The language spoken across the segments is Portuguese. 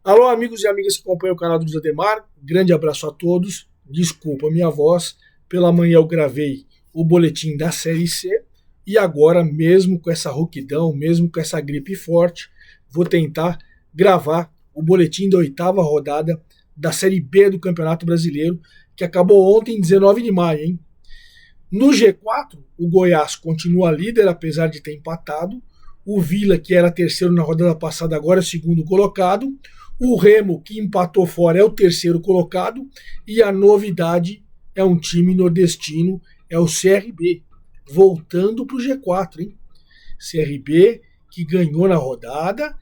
Alô, amigos e amigas que acompanham o canal do Luiz Ademar, grande abraço a todos. Desculpa a minha voz, pela manhã eu gravei o boletim da Série C e agora, mesmo com essa rouquidão, mesmo com essa gripe forte, vou tentar gravar o boletim da oitava rodada da Série B do Campeonato Brasileiro, que acabou ontem, 19 de maio, hein? No G4, o Goiás continua líder, apesar de ter empatado. O Vila, que era terceiro na rodada passada, agora é o segundo colocado. O Remo, que empatou fora, é o terceiro colocado. E a novidade é um time nordestino, é o CRB, voltando para o G4, hein? CRB, que ganhou na rodada,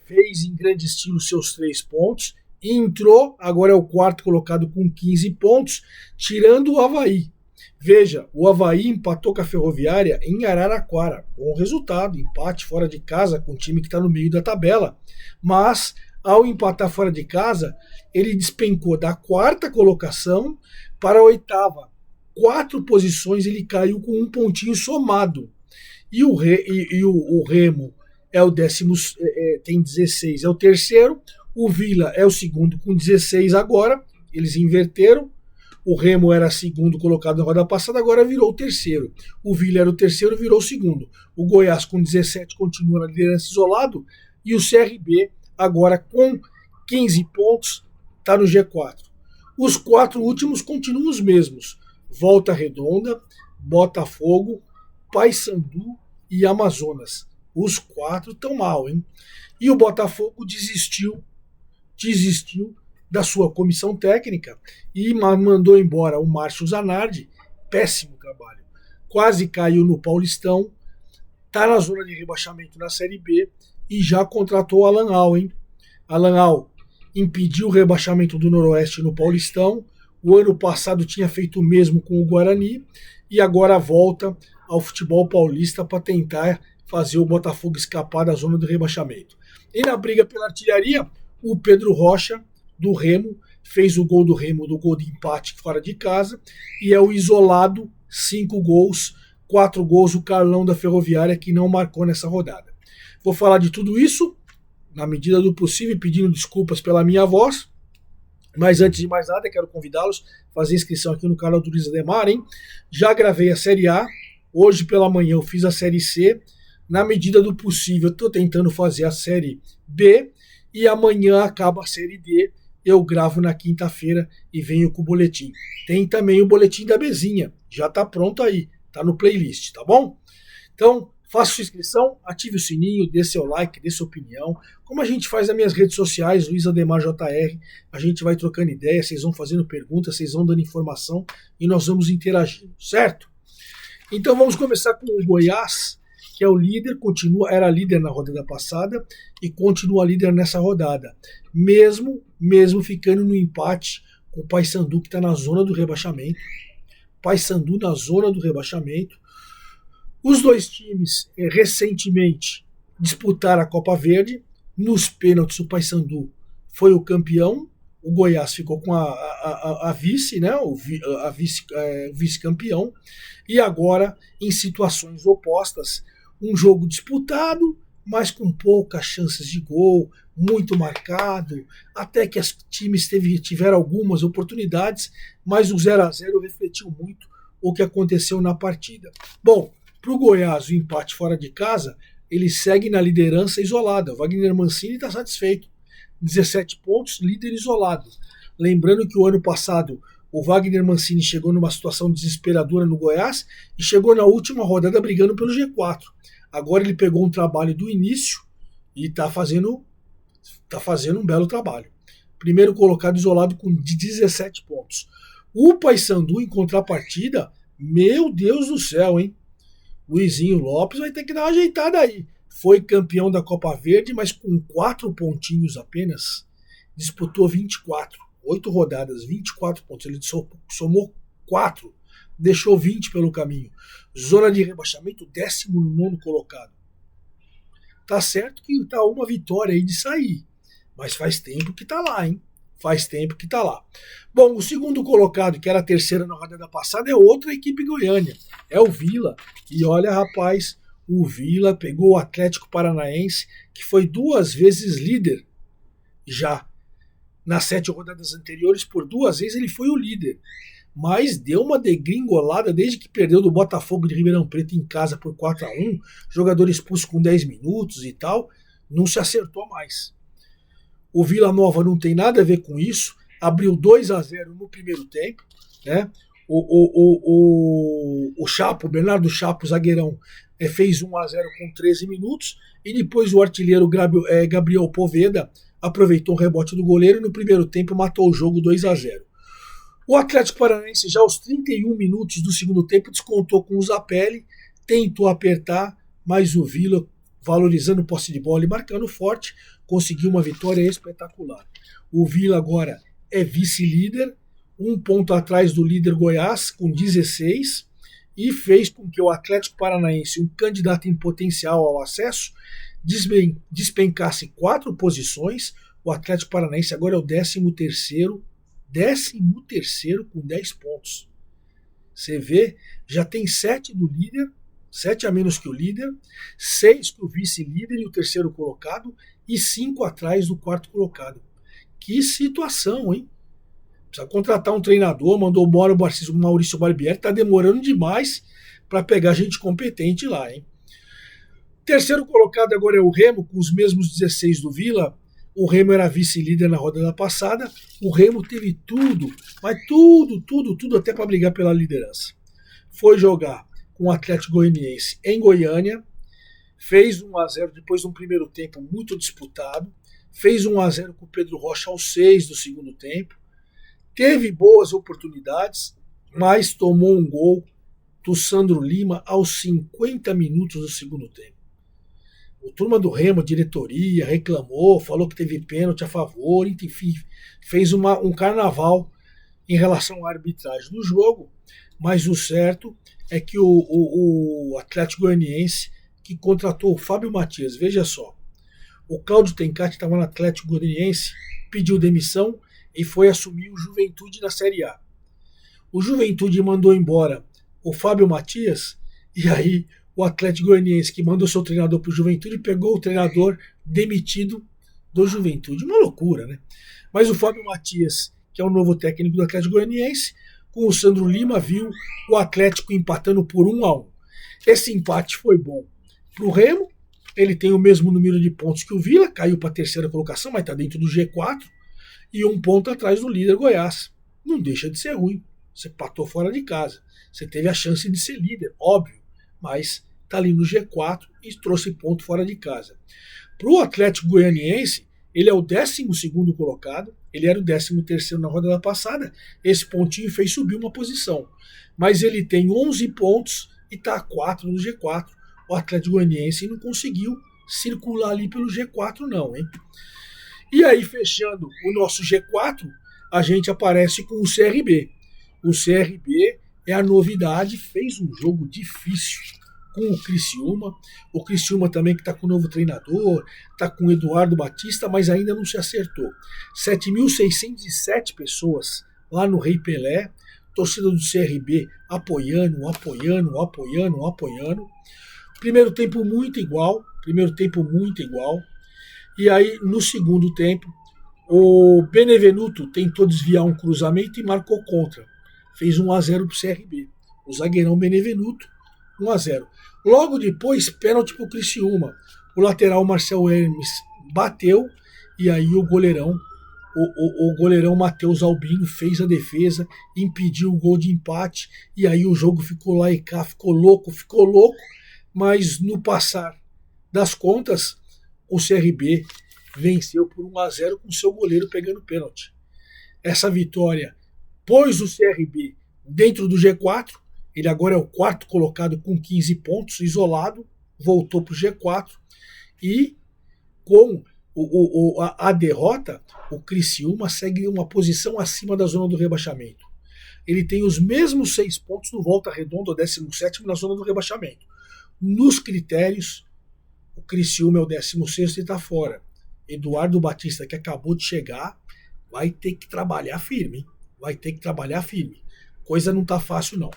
fez em grande estilo seus 3 pontos, e entrou, agora é o quarto colocado com 15 pontos, tirando o Avaí. Veja, o Avaí empatou com a Ferroviária em Araraquara. Bom resultado, empate fora de casa com o time que está no meio da tabela. Mas, ao empatar fora de casa, ele despencou da quarta colocação para a oitava. 4 posições ele caiu com um pontinho somado. E o Remo é o décimo, tem 16, é o terceiro. O Vila é o segundo com 16 agora. Eles inverteram. O Remo era segundo colocado na rodada passada, agora virou o terceiro. O Vila era o terceiro, virou o segundo. O Goiás com 17 continua na liderança isolado. E o CRB, agora com 15 pontos, está no G4. Os 4 últimos continuam os mesmos. Volta Redonda, Botafogo, Paysandu e Amazonas. Os 4 estão mal, hein? E o Botafogo desistiu da sua comissão técnica e mandou embora o Márcio Zanardi. Péssimo trabalho. Quase caiu no Paulistão, está na zona de rebaixamento na Série B e já contratou o Alan Al, hein? Alan Al impediu o rebaixamento do Noroeste no Paulistão. O ano passado tinha feito o mesmo com o Guarani e agora volta ao futebol paulista para tentar fazer o Botafogo escapar da zona do rebaixamento. E na briga pela artilharia, o Pedro Rocha, do Remo, fez o gol do Remo, do gol de empate fora de casa, e é o isolado, 5 gols, 4 gols o Carlão da Ferroviária, que não marcou nessa rodada. Vou falar de tudo isso, na medida do possível, pedindo desculpas pela minha voz, mas antes de mais nada, quero convidá-los a fazer inscrição aqui no canal do Luiz Ademar, hein? Já gravei a Série A, hoje pela manhã eu fiz a Série C, na medida do possível estou tentando fazer a Série B, e amanhã acaba a Série D. Eu gravo na quinta-feira e venho com o boletim. Tem também o boletim da Bezinha, já está pronto aí, está no playlist, tá bom? Então, faça sua inscrição, ative o sininho, dê seu like, dê sua opinião. Como a gente faz nas minhas redes sociais, Luiz Ademar JR, a gente vai trocando ideias, vocês vão fazendo perguntas, vocês vão dando informação e nós vamos interagindo, certo? Então vamos começar com o Goiás, que é o líder, era líder na rodada passada e continua líder nessa rodada, mesmo ficando no empate com o Paysandu, que está na zona do rebaixamento. Paysandu na zona do rebaixamento. Os dois times recentemente disputaram a Copa Verde. Nos pênaltis, o Paysandu foi o campeão. O Goiás ficou com a vice, né? O vice-campeão. E agora, em situações opostas, um jogo disputado, mas com poucas chances de gol, muito marcado, até que os times tiveram algumas oportunidades, mas o 0-0 refletiu muito o que aconteceu na partida. Bom, para o Goiás, o empate fora de casa, ele segue na liderança isolada. O Wagner Mancini está satisfeito. 17 pontos, líder isolado. Lembrando que o ano passado o Wagner Mancini chegou numa situação desesperadora no Goiás e chegou na última rodada brigando pelo G4. Agora ele pegou um trabalho do início e está fazendo um belo trabalho. Primeiro colocado isolado com 17 pontos. O Paysandu, em contrapartida, meu Deus do céu, hein? Luizinho Lopes vai ter que dar uma ajeitada aí. Foi campeão da Copa Verde, mas com 4 pontinhos apenas, disputou 24. 8 rodadas, 24 pontos. Ele somou 4, deixou 20 pelo caminho. Zona de rebaixamento, 19º colocado. Tá certo que tá uma vitória aí de sair, mas faz tempo que tá lá, hein? Faz tempo que tá lá. Bom, o segundo colocado, que era a terceira na rodada passada, é outra equipe goiânia. É o Vila. E olha, rapaz, o Vila pegou o Atlético Paranaense, que foi 2 vezes líder já nas 7 rodadas anteriores, por 2 vezes ele foi o líder. Mas deu uma degringolada desde que perdeu do Botafogo de Ribeirão Preto em casa por 4-1, jogador expulso com 10 minutos e tal, não se acertou mais. O Vila Nova não tem nada a ver com isso, abriu 2-0 no primeiro tempo, né? O Chapo, Bernardo Chapo, zagueirão, fez 1-0 com 13 minutos, e depois o artilheiro Gabriel Poveda aproveitou o rebote do goleiro e no primeiro tempo matou o jogo 2-0. O Atlético Paranaense, já aos 31 minutos do segundo tempo, descontou com o Zapelli, tentou apertar, mas o Vila, valorizando posse de bola e marcando forte, conseguiu uma vitória espetacular. O Vila agora é vice-líder, 1 ponto atrás do líder Goiás, com 16, e fez com que o Atlético Paranaense, um candidato em potencial ao acesso, despencasse 4 posições. O Atlético Paranaense agora é o 13º com 10 pontos. Você vê, já tem 7 do líder, 7 a menos que o líder, 6 que o vice-líder e o terceiro colocado, e 5 atrás do quarto colocado. Que situação, hein? Precisa contratar um treinador, mandou embora o Maurício Barbieri, está demorando demais para pegar gente competente lá, hein? Terceiro colocado agora é o Remo, com os mesmos 16 do Vila. O Remo era vice-líder na rodada passada. O Remo teve tudo, mas tudo até para brigar pela liderança. Foi jogar com o Atlético Goianiense em Goiânia, fez 1-0 depois de um primeiro tempo muito disputado, fez 1-0 com o Pedro Rocha aos 6 do segundo tempo, teve boas oportunidades, mas tomou um gol do Sandro Lima aos 50 minutos do segundo tempo. O turma do Remo, a diretoria, reclamou, falou que teve pênalti a favor, enfim, fez um carnaval em relação à arbitragem do jogo, mas o certo é que o Atlético Goianiense, que contratou o Fábio Matias, veja só, o Cláudio Tencati estava no Atlético Goianiense, pediu demissão e foi assumir o Juventude na Série A. O Juventude mandou embora o Fábio Matias, e aí o Atlético Goianiense, que mandou seu treinador para o Juventude, pegou o treinador demitido do Juventude. Uma loucura, né? Mas o Fábio Matias, que é o novo técnico do Atlético Goianiense, com o Sandro Lima, viu o Atlético empatando por 1-1. Esse empate foi bom para o Remo, ele tem o mesmo número de pontos que o Vila, caiu para a terceira colocação, mas está dentro do G4, e 1 ponto atrás do líder Goiás. Não deixa de ser ruim. Você empatou fora de casa. Você teve a chance de ser líder, óbvio, mas está ali no G4 e trouxe ponto fora de casa. Para o Atlético Goianiense, ele é o 12º colocado, ele era o 13º na rodada passada, esse pontinho fez subir uma posição. Mas ele tem 11 pontos e está a 4 no G4. O Atlético Goianiense não conseguiu circular ali pelo G4 não, hein? E aí, fechando o nosso G4, a gente aparece com o CRB. O CRB é a novidade, fez um jogo difícil com o Criciúma. O Criciúma também que está com o novo treinador, está com o Eduardo Batista, mas ainda não se acertou. 7.607 pessoas lá no Rei Pelé, torcida do CRB apoiando. Primeiro tempo muito igual. E aí, no segundo tempo, o Benevenuto tentou desviar um cruzamento e marcou contra. Fez 1-0 para o CRB. O zagueirão Benevenuto, 1-0. Logo depois, pênalti para o Criciúma. O lateral Marcel Hermes bateu e aí o goleirão Matheus Albino fez a defesa, impediu o gol de empate e aí o jogo ficou lá e cá, ficou louco, mas no passar das contas, o CRB venceu por 1-0 com seu goleiro pegando pênalti. Essa vitória pôs o CRB dentro do G4, ele agora é o 4º colocado com 15 pontos, isolado, voltou para o G4 e com a derrota, o Criciúma segue uma posição acima da zona do rebaixamento. Ele tem os mesmos 6 pontos no Volta Redonda, o 17º na zona do rebaixamento. Nos critérios, o Criciúma é o 16º e está fora. Eduardo Batista, que acabou de chegar, vai ter que trabalhar firme. Coisa não tá fácil, não.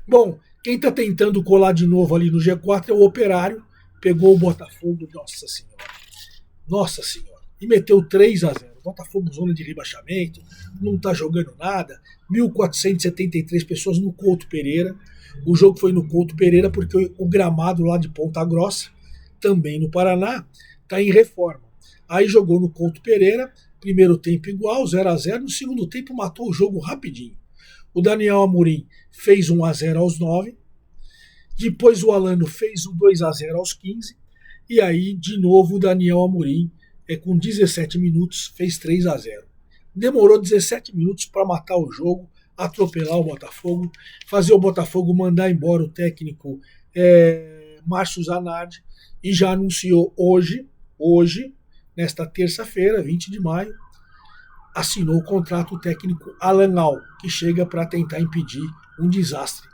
Bom, quem tá tentando colar de novo ali no G4 é o Operário. Pegou o Botafogo. Nossa Senhora. e meteu 3-0. Botafogo zona de rebaixamento, não está jogando nada. 1.473 pessoas no Couto Pereira. O jogo foi no Couto Pereira porque o gramado lá de Ponta Grossa, também no Paraná, está em reforma. Aí jogou no Couto Pereira, primeiro tempo igual, 0-0. No segundo tempo matou o jogo rapidinho. O Daniel Amorim fez 1-0 aos 9. Depois o Alano fez o 2-0 aos 15. E aí, de novo, o Daniel Amorim, com 17 minutos, fez 3-0. Demorou 17 minutos para matar o jogo, atropelar o Botafogo, fazer o Botafogo mandar embora o técnico Márcio Zanardi, e já anunciou hoje, nesta terça-feira, 20 de maio, assinou o contrato o técnico Alan Al, que chega para tentar impedir um desastre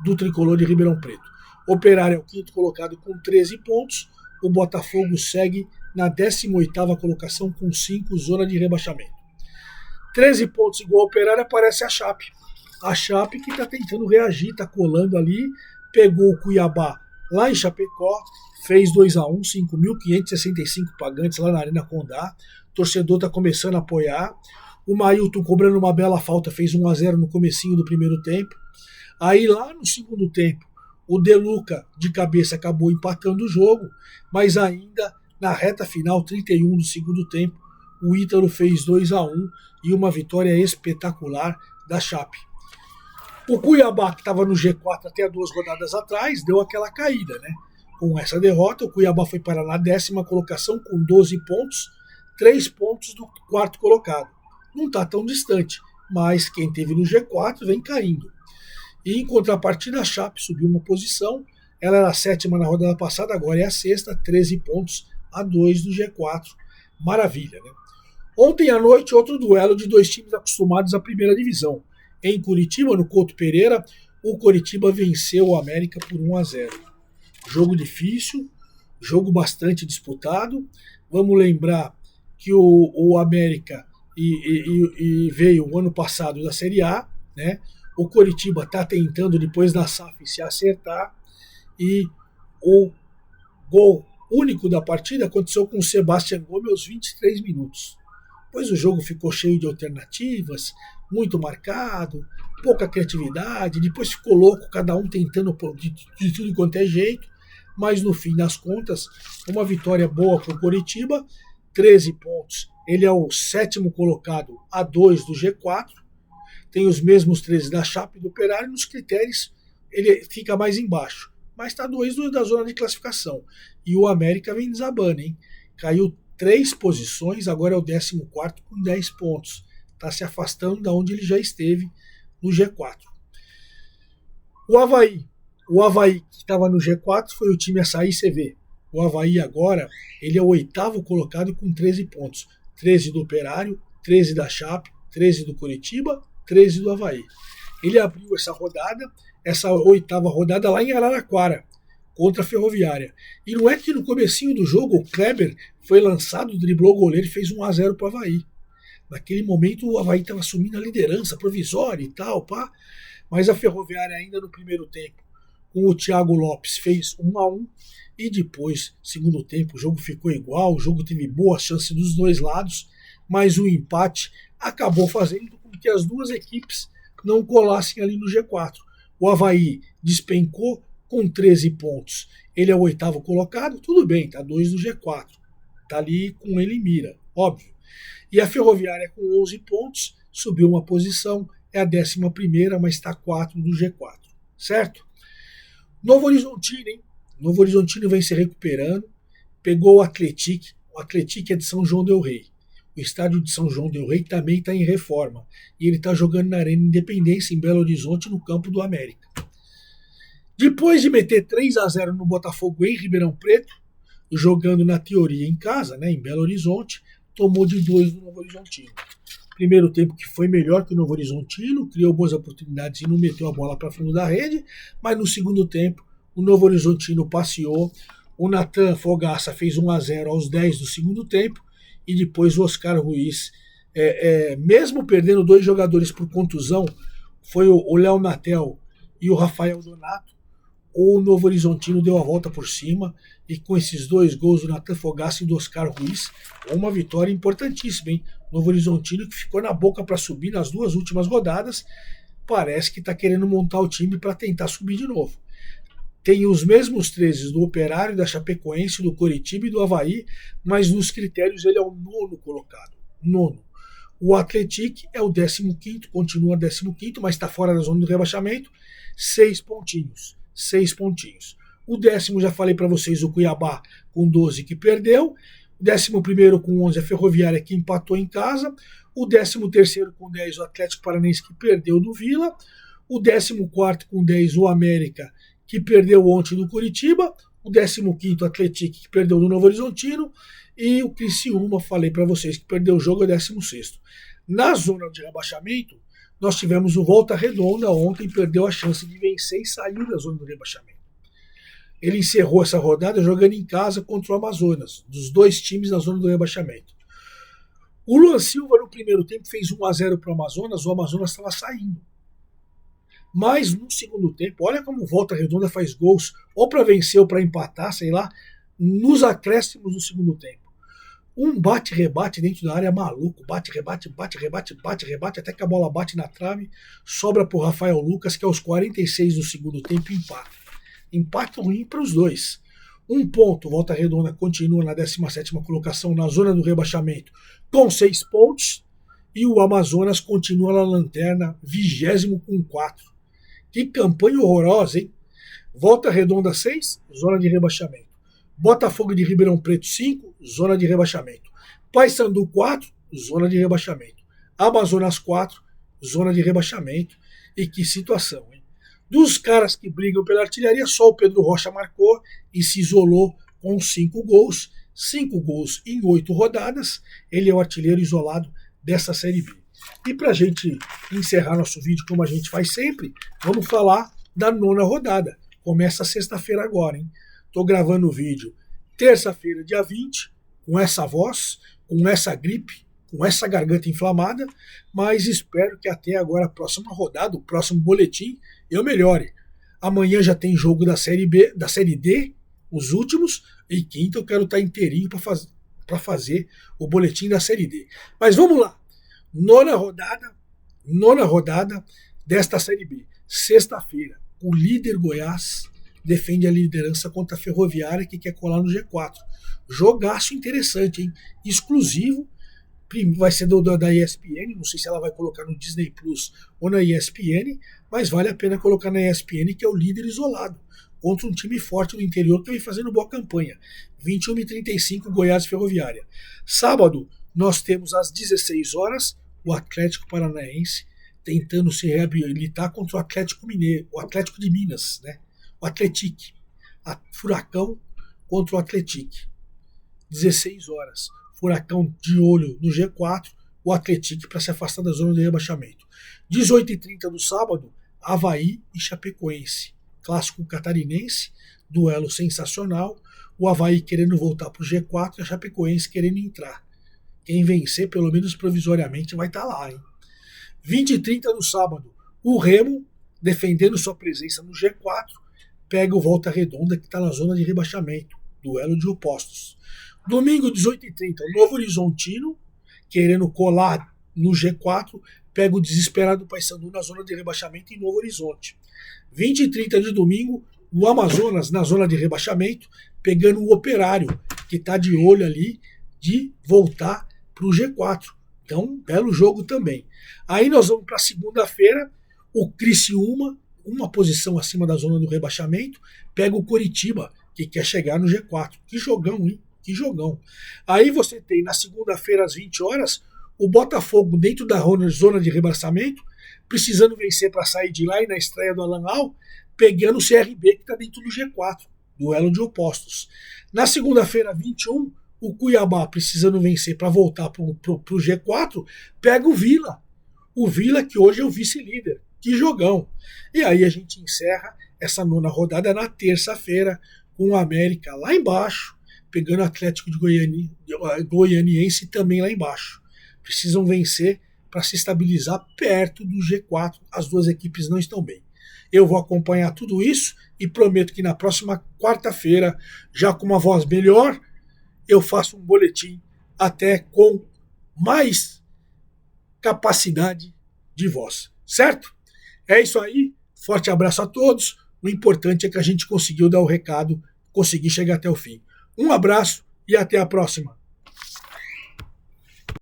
do tricolor de Ribeirão Preto. O Operário é o quinto colocado com 13 pontos, o Botafogo segue na 18ª colocação com 5, zona de rebaixamento. 13 pontos igual ao Operário, aparece a Chape. A Chape que está tentando reagir, está colando ali, pegou o Cuiabá lá em Chapecó, fez 2-1, 5.565 pagantes lá na Arena Condá. O torcedor está começando a apoiar. O Mailton cobrando uma bela falta, fez 1-0 no comecinho do primeiro tempo. Aí lá no segundo tempo, o Deluca de cabeça acabou empatando o jogo, mas ainda na reta final, 31 do segundo tempo, o Ítalo fez 2-1 e uma vitória espetacular da Chape. O Cuiabá, que estava no G4 até 2 rodadas atrás, deu aquela caída, né? Com essa derrota, o Cuiabá foi parar na 10ª colocação com 12 pontos, 3 pontos do quarto colocado. Não está tão distante, mas quem teve no G4 vem caindo. E em contrapartida, a Chape subiu uma posição, ela era a 7ª na rodada passada, agora é a 6ª, 13 pontos a 2 do G4. Maravilha, né? Ontem à noite, outro duelo de dois times acostumados à primeira divisão. Em Curitiba, no Couto Pereira, o Coritiba venceu o América por 1-0. Jogo difícil, jogo bastante disputado. Vamos lembrar que o América veio o ano passado da Série A, né? O Coritiba está tentando, depois da SAF, se acertar. E o gol único da partida aconteceu com o Sebastião Gomes aos 23 minutos. Depois o jogo ficou cheio de alternativas, muito marcado, pouca criatividade. Depois ficou louco, cada um tentando de tudo quanto é jeito. Mas no fim das contas, uma vitória boa para o Coritiba, 13 pontos. Ele é o 7º colocado a 2 do G4. Tem os mesmos 13 da Chape e do Operário. Nos critérios, ele fica mais embaixo. Mas está 2 da zona de classificação. E o América vem desabando, hein? Caiu 3 posições, agora é o 14º com 10 pontos. Está se afastando da onde ele já esteve no G4. O Avaí que estava no G4 foi o time Açaí CV. O Avaí agora, ele é o 8º colocado com 13 pontos. 13 do Operário, 13 da Chape, 13 do Curitiba, 13 do Avaí. Ele abriu essa 8ª rodada lá em Araraquara, contra a Ferroviária. E não é que no comecinho do jogo o Kleber foi lançado, driblou o goleiro e fez 1-0 para o Avaí. Naquele momento o Avaí estava assumindo a liderança provisória e tal, pá. Mas a Ferroviária ainda no primeiro tempo, com o Thiago Lopes, fez 1-1. E depois, segundo tempo, o jogo ficou igual, o jogo teve boa chance dos dois lados, mas o empate acabou fazendo com que as duas equipes não colassem ali no G4. O Avaí despencou com 13 pontos. Ele é o 8º colocado, tudo bem, tá 2 do G4. Tá ali com ele em mira, óbvio. E a Ferroviária com 11 pontos, subiu uma posição, é a 11ª, mas está 4 do G4, certo? Novo Horizontino, hein? Novo Horizontino vem se recuperando, pegou o Atlético é de São João del Rei. O estádio de São João del Rei também está em reforma, e ele está jogando na Arena Independência, em Belo Horizonte, no campo do América. Depois de meter 3-0 no Botafogo em Ribeirão Preto, jogando na teoria em casa, né, em Belo Horizonte, tomou de 2 do Novo Horizontino. Primeiro tempo que foi melhor que o Novo Horizontino, criou boas oportunidades e não meteu a bola para fundo da rede, mas no segundo tempo o Novo Horizontino passeou, o Natan Fogaça fez 1-0 aos 10 do segundo tempo, e depois o Oscar Ruiz, mesmo perdendo 2 jogadores por contusão, foi o Léo Natel e o Rafael Donato, o Novo Horizontino deu a volta por cima e com esses 2 gols do Natan Fogaça e do Oscar Ruiz, uma vitória importantíssima, hein? Novo Horizontino que ficou na boca para subir nas 2 últimas rodadas, parece que está querendo montar o time para tentar subir de novo. Tem os mesmos 13 do Operário, da Chapecoense, do Coritiba e do Avaí, mas nos critérios ele é o 9º colocado. 9º. O Atlético é o 15º, continua 15º, mas está fora da zona do rebaixamento. 6 pontinhos. 6 pontinhos. O 10º, já falei para vocês, o Cuiabá com 12 que perdeu. O 11º com 11 a Ferroviária que empatou em casa. O 13º com 10 o Atlético Paranaense que perdeu do Vila. O 14º com 10 o América que perdeu ontem do Curitiba. O 15º Atlético que perdeu do Novo Horizontino. E o Criciúma, falei para vocês que perdeu o jogo, é 16º. Na zona de rebaixamento, nós tivemos o Volta Redonda ontem, perdeu a chance de vencer e saiu da zona do rebaixamento. Ele encerrou essa rodada jogando em casa contra o Amazonas, dos 2 times na zona do rebaixamento. O Luan Silva no primeiro tempo fez 1-0 para o Amazonas estava saindo. Mas no segundo tempo, olha como o Volta Redonda faz gols, ou para vencer ou para empatar, sei lá, nos acréscimos do segundo tempo. Um bate-rebate dentro da área maluco, bate-rebate, até que a bola bate na trave, sobra para o Rafael Lucas, que aos 46 do segundo tempo empata. Empate ruim para os dois. 1 ponto, Volta Redonda continua na 17ª colocação na zona do rebaixamento com 6 pontos, e o Amazonas continua na lanterna, 20º com 4. Que campanha horrorosa, hein? Volta Redonda 6, zona de rebaixamento. Botafogo de Ribeirão Preto 5, zona de rebaixamento. Paysandu 4, zona de rebaixamento. Amazonas 4, zona de rebaixamento. E que situação, hein? Dos caras que brigam pela artilharia, só o Pedro Rocha marcou e se isolou com 5 gols. 5 gols em 8 rodadas. Ele é o artilheiro isolado dessa Série B. E para a gente encerrar nosso vídeo, como a gente faz sempre, vamos falar da 9ª rodada. Começa sexta-feira agora, hein? Estou gravando o vídeo terça-feira, dia 20, com essa voz, com essa gripe, com essa garganta inflamada, mas espero que até agora, a próxima rodada, o próximo boletim, eu melhore. Amanhã já tem jogo da Série B, da Série D, os últimos, e quinta eu quero estar inteirinho para fazer o boletim da Série D. Mas vamos lá. 9ª rodada desta Série B. Sexta-feira, o líder Goiás defende a liderança contra a Ferroviária, que quer colar no G4. Jogaço interessante, hein? Exclusivo. Vai ser da ESPN, não sei se ela vai colocar no Disney Plus ou na ESPN, mas vale a pena colocar na ESPN, que é o líder isolado, contra um time forte do interior que vem fazendo boa campanha. 21h35, Goiás e Ferroviária. Sábado, nós temos às 16 horas o Atlético Paranaense tentando se reabilitar contra o Atlético Mineiro, o Atlético de Minas, né? O Atlético, Furacão contra o Atlético. 16 horas. Furacão de olho no G4, o Atlético para se afastar da zona de rebaixamento. 18h30 no sábado, Avaí e Chapecoense. Clássico catarinense, duelo sensacional. O Avaí querendo voltar para o G4 e a Chapecoense querendo entrar. Quem vencer, pelo menos provisoriamente, vai estar lá, hein? 20h30 no sábado, o Remo, defendendo sua presença no G4, pega o Volta Redonda, que está na zona de rebaixamento. Duelo de opostos. Domingo, 18h30, o Novo Horizontino, querendo colar no G4, pega o desesperado Paysandu na zona de rebaixamento em Novo Horizonte. 20h30 de domingo, o Amazonas na zona de rebaixamento, pegando o Operário, que está de olho ali de voltar para o G4. Então, belo jogo também. Aí nós vamos para segunda-feira, o Criciúma, uma posição acima da zona do rebaixamento, pega o Coritiba, que quer chegar no G4. Que jogão, hein? Que jogão. Aí você tem na segunda-feira às 20 horas o Botafogo dentro da zona de rebaixamento, precisando vencer para sair de lá, e na estreia do Alan Al, pegando o CRB que está dentro do G4, duelo de opostos. Na segunda-feira, 21, o Cuiabá precisando vencer para voltar para o G4, pega o Vila. O Vila que hoje é o vice-líder. Que jogão. E aí a gente encerra essa 9ª rodada na terça-feira com o América lá embaixo, pegando o Atlético de Goianiense também lá embaixo. Precisam vencer para se estabilizar perto do G4. As duas equipes não estão bem. Eu vou acompanhar tudo isso e prometo que na próxima quarta-feira, já com uma voz melhor, eu faço um boletim até com mais capacidade de voz, certo? É isso aí, forte abraço a todos. O importante é que a gente conseguiu dar o recado, conseguir chegar até o fim. Um abraço e até a próxima.